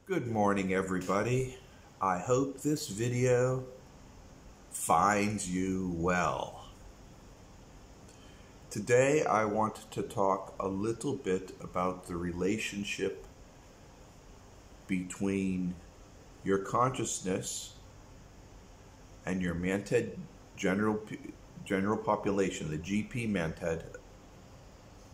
Good morning, everybody. I hope this video finds you well. Today I want to talk a little bit about the relationship between your consciousness and your Manted general population, the GP Manted,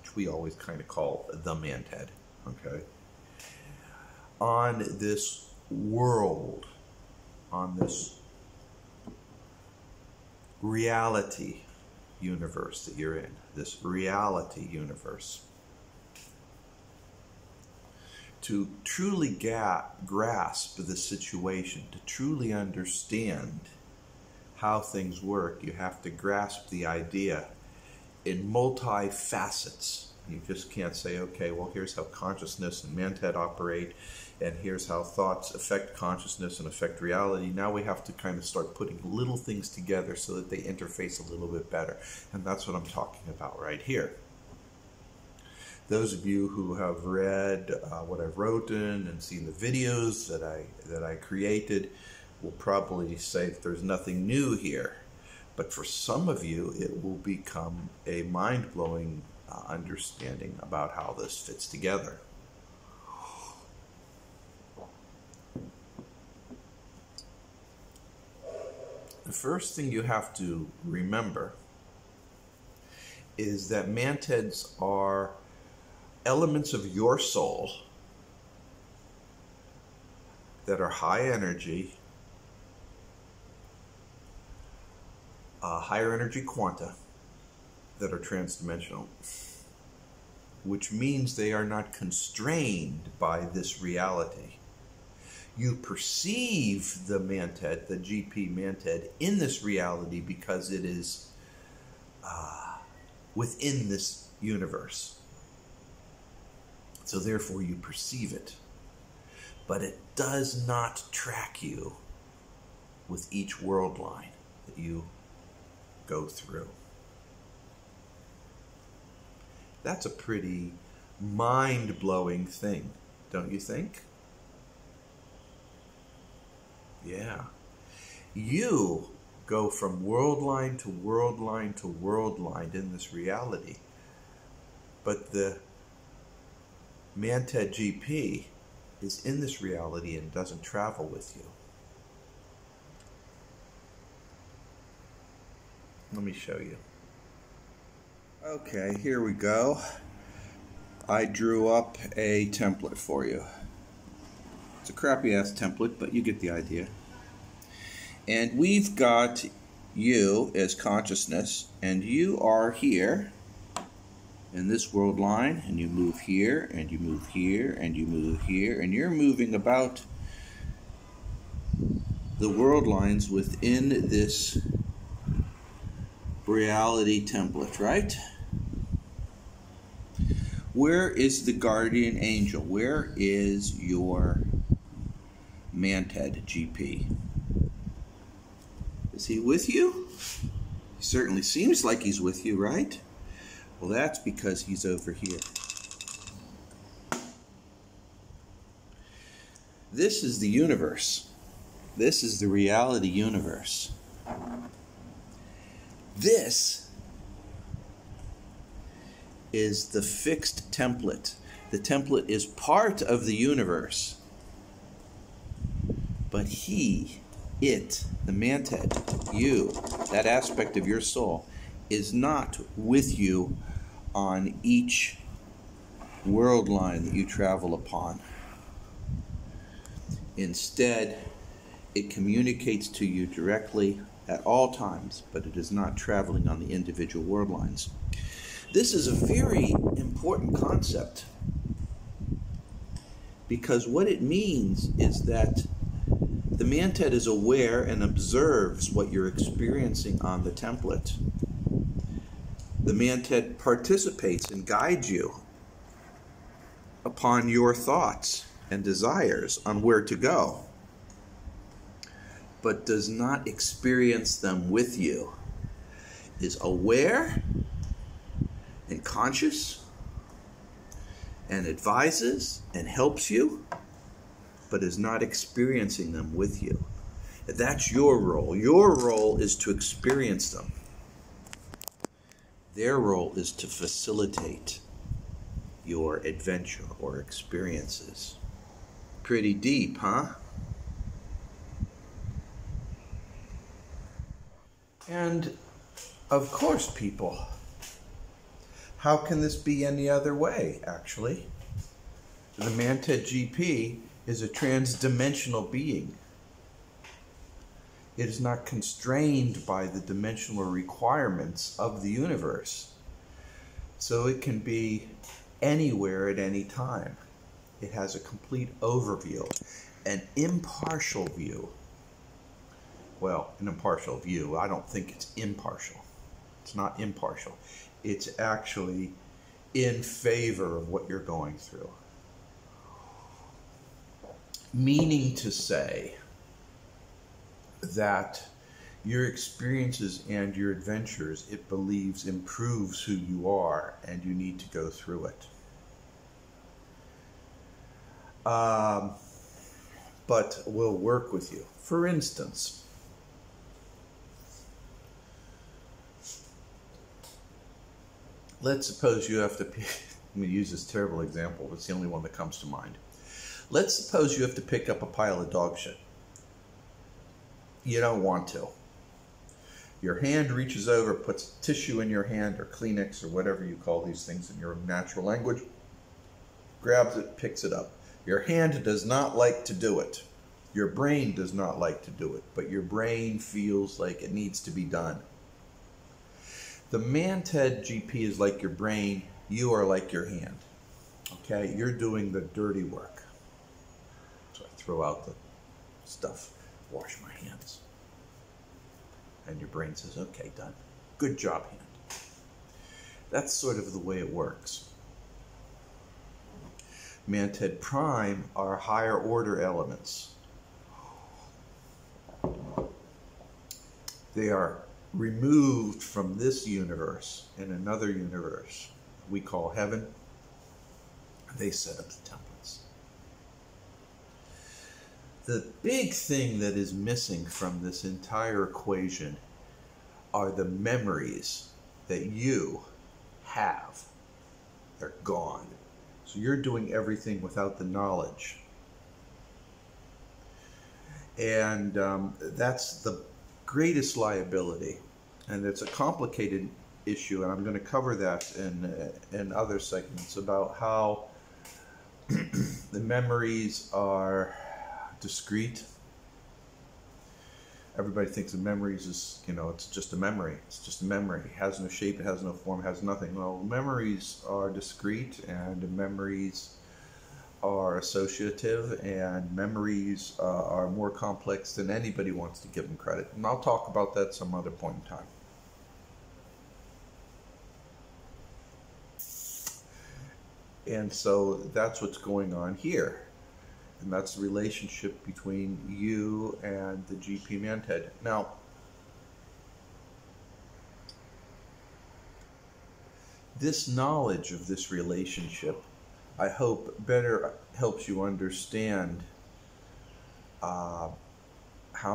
which we always kind of call the Manted, okay? On this world, on this reality universe that you're in, this reality universe. To truly grasp the situation, to truly understand how things work, you have to grasp the idea in multi-facets. You just can't say, okay, well, here's how consciousness and Manted operate, and here's how thoughts affect consciousness and affect reality. Now we have to kind of start putting little things together so that they interface a little bit better. And that's what I'm talking about right here. Those of you who have read what I've written and seen the videos that I created will probably say that there's nothing new here. But for some of you, it will become a mind-blowing understanding about how this fits together. The first thing you have to remember is that Manteds are elements of your soul that are high energy, higher energy quanta that are transdimensional, which means they are not constrained by this reality. You perceive the Manted, the GP Manted, in this reality because it is within this universe. So therefore you perceive it. But it does not track you with each world line that you go through. That's a pretty mind-blowing thing, don't you think? Yeah. You go from world line to world line to world line in this reality. But the Manted GP is in this reality and doesn't travel with you. Let me show you. Okay, here we go. I drew up a template for you. It's a crappy ass template, but you get the idea. And we've got you as consciousness, and you are here in this world line, and you move here, and you move here, and you move here, and you're moving about the world lines within this reality template, right? Where is the guardian angel? Where is your Manted GP? Is he with you? He certainly seems like he's with you, right? Well, that's because he's over here. This is the universe. This is the reality universe. This is the fixed template. The template is part of the universe. But he, it, the Manted, you, that aspect of your soul, is not with you on each world line that you travel upon. Instead, it communicates to you directly at all times, but it is not traveling on the individual world lines. This is a very important concept because what it means is that the Manted is aware and observes what you're experiencing on the template. The Manted participates and guides you upon your thoughts and desires on where to go, but does not experience them with you. Is aware and conscious and advises and helps you, but is not experiencing them with you. That's your role. Your role is to experience them. Their role is to facilitate your adventure or experiences. Pretty deep, huh? And of course, people, how can this be any other way, actually? The Manted GP is a trans-dimensional being. It is not constrained by the dimensional requirements of the universe. So it can be anywhere at any time. It has a complete overview, an impartial view. Well, an impartial view. I don't think it's impartial. It's not impartial. It's actually in favor of what you're going through. Meaning to say that your experiences and your adventures, it believes, improves who you are, and you need to go through it. But will work with you. For instance, let's suppose you have to pick, I'm going to use this terrible example, it's the only one that comes to mind. Let's suppose you have to pick up a pile of dog shit. You don't want to. Your hand reaches over, puts tissue in your hand, or Kleenex, or whatever you call these things in your natural language, grabs it, picks it up. Your hand does not like to do it. Your brain does not like to do it, but your brain feels like it needs to be done. The Manted GP is like your brain, you are like your hand. Okay, you're doing the dirty work. So I throw out the stuff, wash my hands. And your brain says, okay, done. Good job, hand. That's sort of the way it works. Manted Prime are higher order elements. They are removed from this universe in another universe we call heaven. They set up the templates. The big thing that is missing from this entire equation are the memories that you have. They're gone. So you're doing everything without the knowledge. And that's the greatest liability. And it's a complicated issue, and I'm going to cover that in other segments about how the memories are discrete. Everybody thinks of memories as, it's just a memory. It's just a memory. It has no shape, it has no form, it has nothing. Well, memories are discrete, and memories are associative, and memories are more complex than anybody wants to give them credit. And I'll talk about that some other point in time. And so that's what's going on here. And that's the relationship between you and the GP Manted. Now, this knowledge of this relationship, I hope, better helps you understand how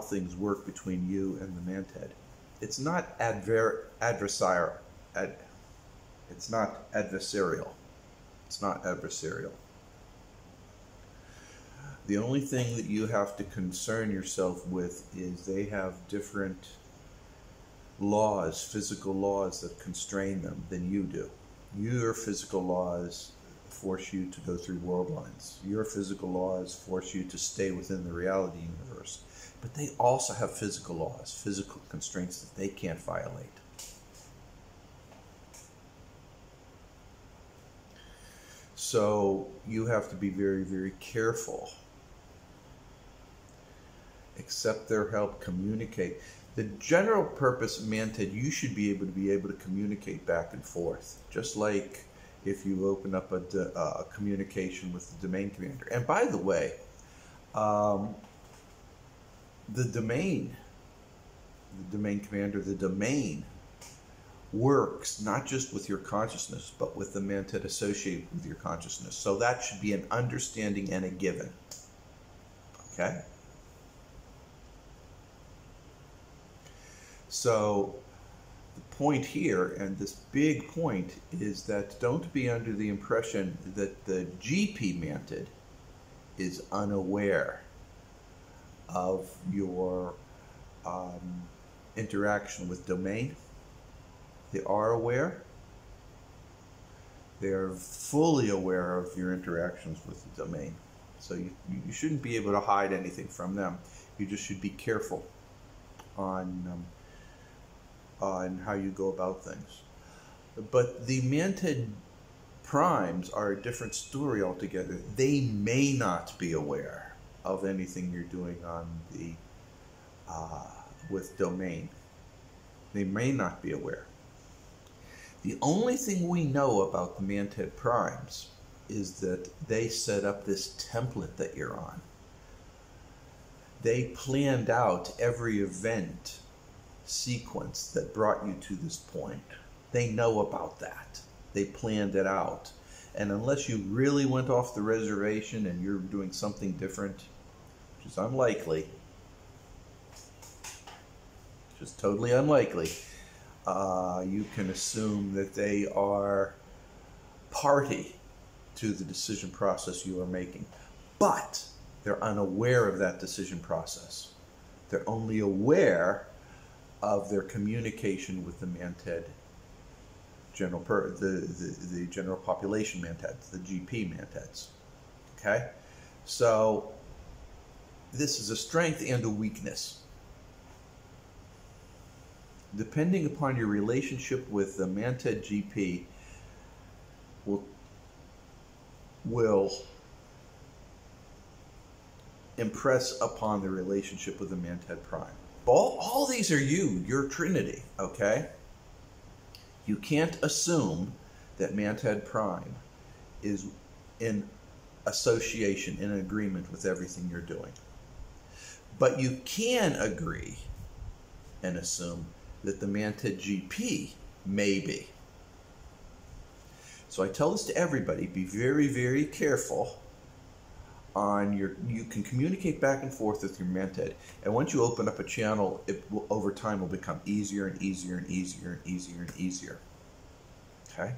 things work between you and the Manted. It's not adversarial. It's not adversarial. It's not adversarial. The only thing that you have to concern yourself with is they have different laws, physical laws that constrain them than you do. Your physical laws force you to go through world lines. Your physical laws force you to stay within the reality universe. But they also have physical laws, physical constraints that they can't violate. So you have to be very, very careful. Accept their help, communicate. The general purpose of Manted, you should be able to communicate back and forth, just like if you open up a communication with the domain commander. And by the way, the domain commander, the domain works not just with your consciousness, but with the Manted associated with your consciousness. So that should be an understanding and a given. Okay? So the point here, and this big point, is that don't be under the impression that the GP mantid is unaware of your interaction with domain. They are aware. They are fully aware of your interactions with the domain. So you shouldn't be able to hide anything from them. You just should be careful on how you go about things. But the mantid primes are a different story altogether. They may not be aware of anything you're doing on the with domain. They may not be aware. The only thing we know about the mantid primes is that they set up this template that you're on. They planned out every event sequence that brought you to this point. They know about that. They planned it out. And unless you really went off the reservation and you're doing something different, which is unlikely, just totally unlikely, you can assume that they are party to the decision process you are making. But they're unaware of that decision process. They're only aware of their communication with the mantid the general population mantids, the GP mantids. Okay? So this is a strength and a weakness. Depending upon your relationship with the mantid GP will impress upon the relationship with the mantid prime. All these are your trinity, okay? You can't assume that mantid prime is in association, in agreement with everything you're doing. But you can agree and assume that the mantid GP may be. So I tell this to everybody, be very, very careful on you can communicate back and forth with your mantid, and once you open up a channel, it will, over time, will become easier and easier and easier and easier and easier. Okay?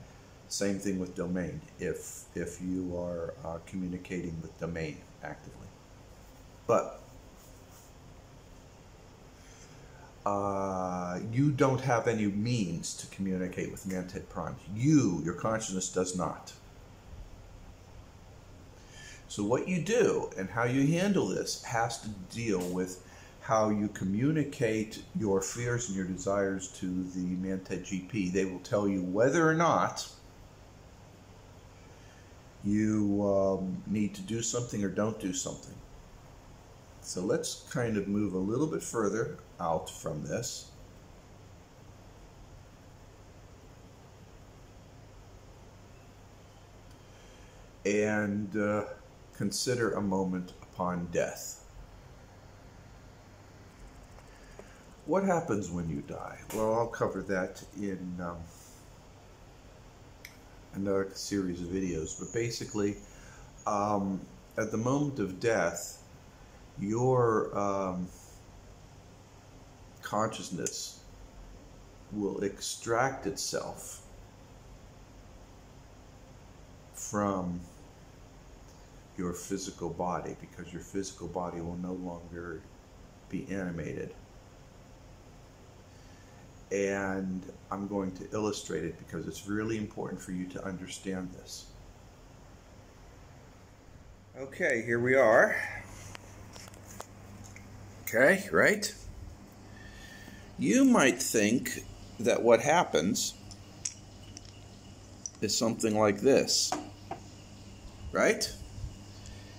Same thing with domain, if you are communicating with domain actively. But you don't have any means to communicate with mantid primes. Your consciousness does not. So what you do and how you handle this has to deal with how you communicate your fears and your desires to the mantid GP. They will tell you whether or not you need to do something or don't do something. So let's kind of move a little bit further out from this. And consider a moment upon death. What happens when you die? Well, I'll cover that in another series of videos. But basically, at the moment of death, your consciousness will extract itself from your physical body, because your physical body will no longer be animated. And I'm going to illustrate it because it's really important for you to understand this. Okay, here we are. Okay, right? You might think that what happens is something like this, right?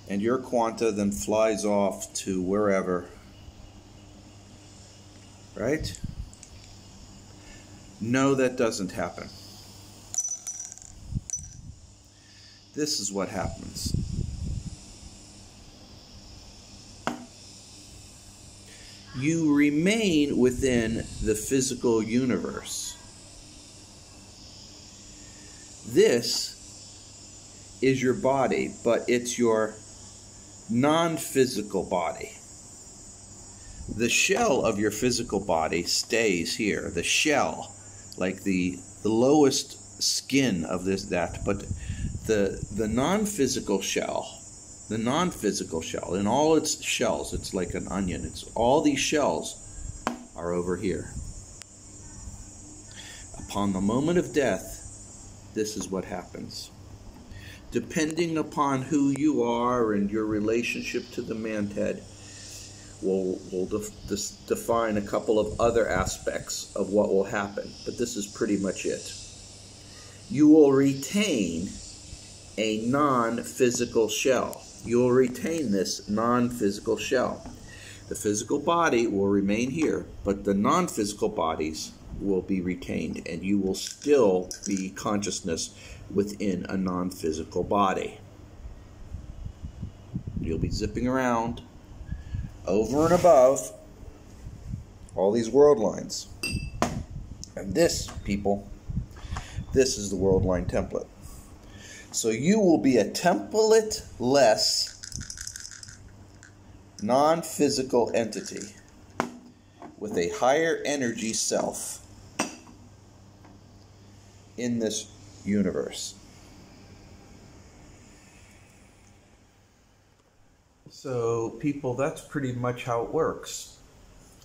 And your quanta then flies off to wherever, right? No, that doesn't happen. This is what happens. You remain within the physical universe. This is your body, but it's your non-physical body. The shell of your physical body stays here. The shell, like the lowest skin of that, but the non-physical shell, in all its shells, it's like an onion. It's all these shells are over here. Upon the moment of death, this is what happens. Depending upon who you are and your relationship to the Manted, will define a couple of other aspects of what will happen. But this is pretty much it. You will retain a non-physical shell. You will retain this non-physical shell. The physical body will remain here, but the non-physical bodies will be retained, and you will still be consciousness within a non-physical body. You'll be zipping around over and above all these world lines. And this, people, this is the world line template. So you will be a template-less, non-physical entity with a higher energy self in this universe. So, people, that's pretty much how it works.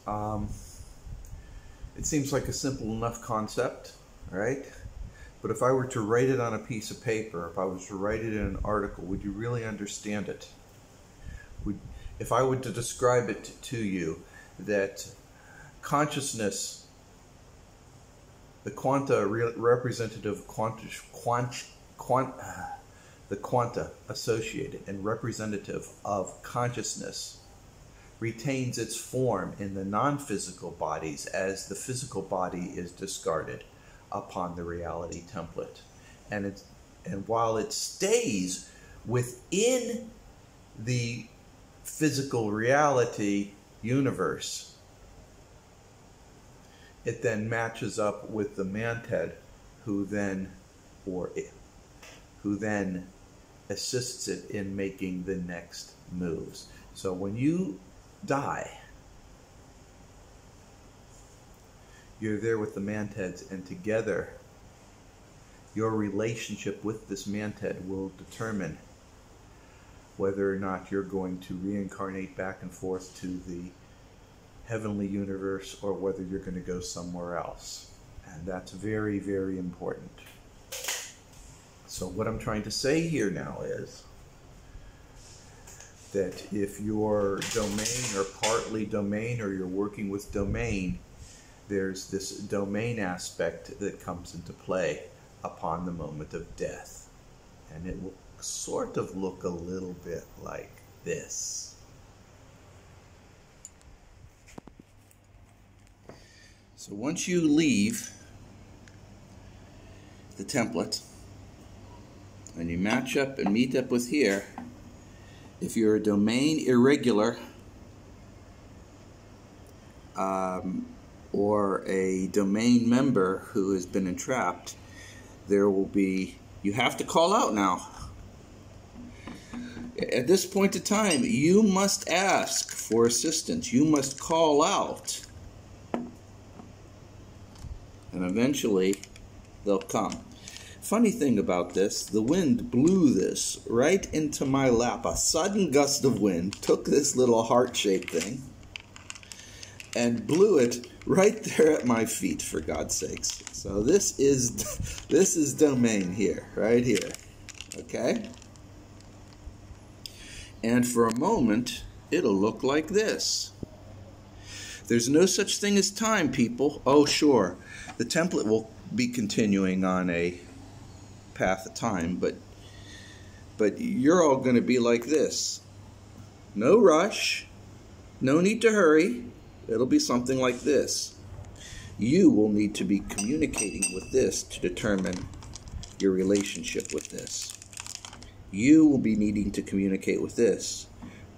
It seems like a simple enough concept, right? But if I were to write it on a piece of paper, if I was to write it in an article, would you really understand it? If I were to describe it to you, that consciousness, the quanta representative the quanta associated and representative of consciousness retains its form in the non-physical bodies as the physical body is discarded upon the reality template. And while it stays within the physical reality universe, it then matches up with the Manted, who then assists it in making the next moves. So when you die, you're there with the Manteds, and together your relationship with this Manted will determine whether or not you're going to reincarnate back and forth to the heavenly universe, or whether you're going to go somewhere else. And that's very, very important. So what I'm trying to say here now is that if your domain or partly domain, or you're working with domain, there's this domain aspect that comes into play upon the moment of death. And it will sort of look a little bit like this. So once you leave the template and you match up and meet up with here, if you're a domain irregular or a domain member who has been entrapped, there will be, you have to call out now. At this point in time, you must ask for assistance. You must call out. And eventually, they'll come. Funny thing about this, the wind blew this right into my lap. A sudden gust of wind took this little heart-shaped thing and blew it right there at my feet, for God's sakes. So this is domain here, right here. Okay? And for a moment, it'll look like this. There's no such thing as time, people. Oh, sure. The template will be continuing on a path of time, but you're all going to be like this. No rush. No need to hurry. It'll be something like this. You will need to be communicating with this to determine your relationship with this. You will be needing to communicate with this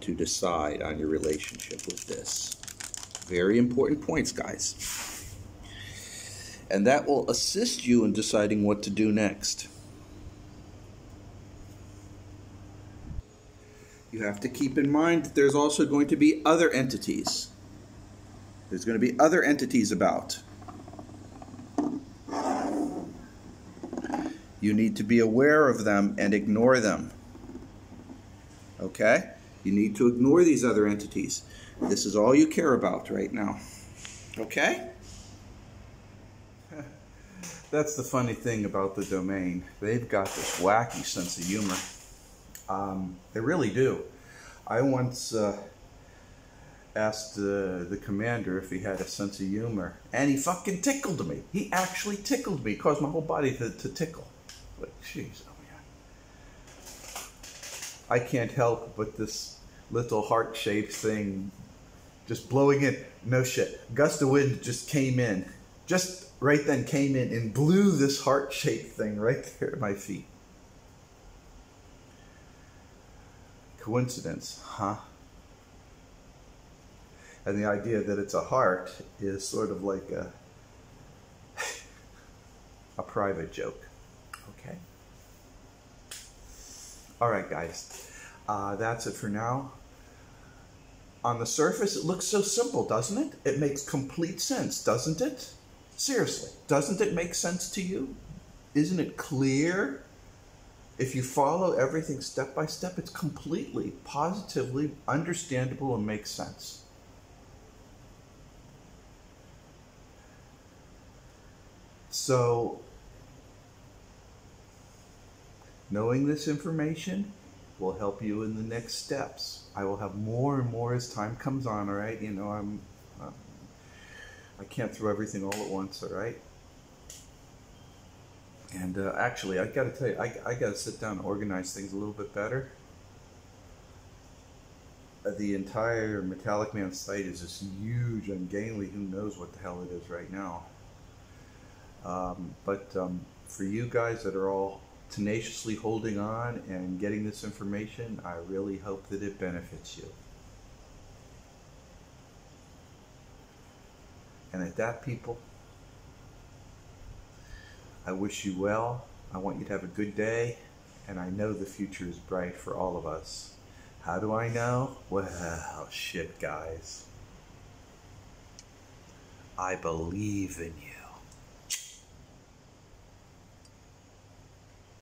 to decide on your relationship with this. Very important points, guys. And that will assist you in deciding what to do next. you have to keep in mind that there's also going to be other entities. There's going to be other entities about. You need to be aware of them and ignore them. Okay? You need to ignore these other entities. This is all you care about right now. Okay? That's the funny thing about the domain. They've got this wacky sense of humor. They really do. I once asked the commander if he had a sense of humor, and he fucking tickled me. He actually tickled me. Caused my whole body to tickle. Like, jeez, oh yeah. I can't help but this little heart-shaped thing just blowing in. No shit. Gust of wind just came in. Just right then came in and blew this heart-shaped thing right there at my feet. Coincidence, huh? And the idea that it's a heart is sort of like a private joke. Okay? Alright guys, that's it for now. On the surface it looks so simple, doesn't it? It makes complete sense, doesn't it? Seriously, doesn't it make sense to you? Isn't it clear? If you follow everything step by step, it's completely, positively understandable and makes sense. So, knowing this information will help you in the next steps. I will have more and more as time comes on, all right? You know, I can't throw everything all at once, all right? And actually, I got to tell you, I got to sit down and organize things a little bit better. The entire Metallic Man site is just huge, ungainly. Who knows what the hell it is right now. But for you guys that are all tenaciously holding on and getting this information, I really hope that it benefits you. And at that, people, I wish you well. I want you to have a good day, and I know the future is bright for all of us. How do I know? Well, shit, guys. I believe in you.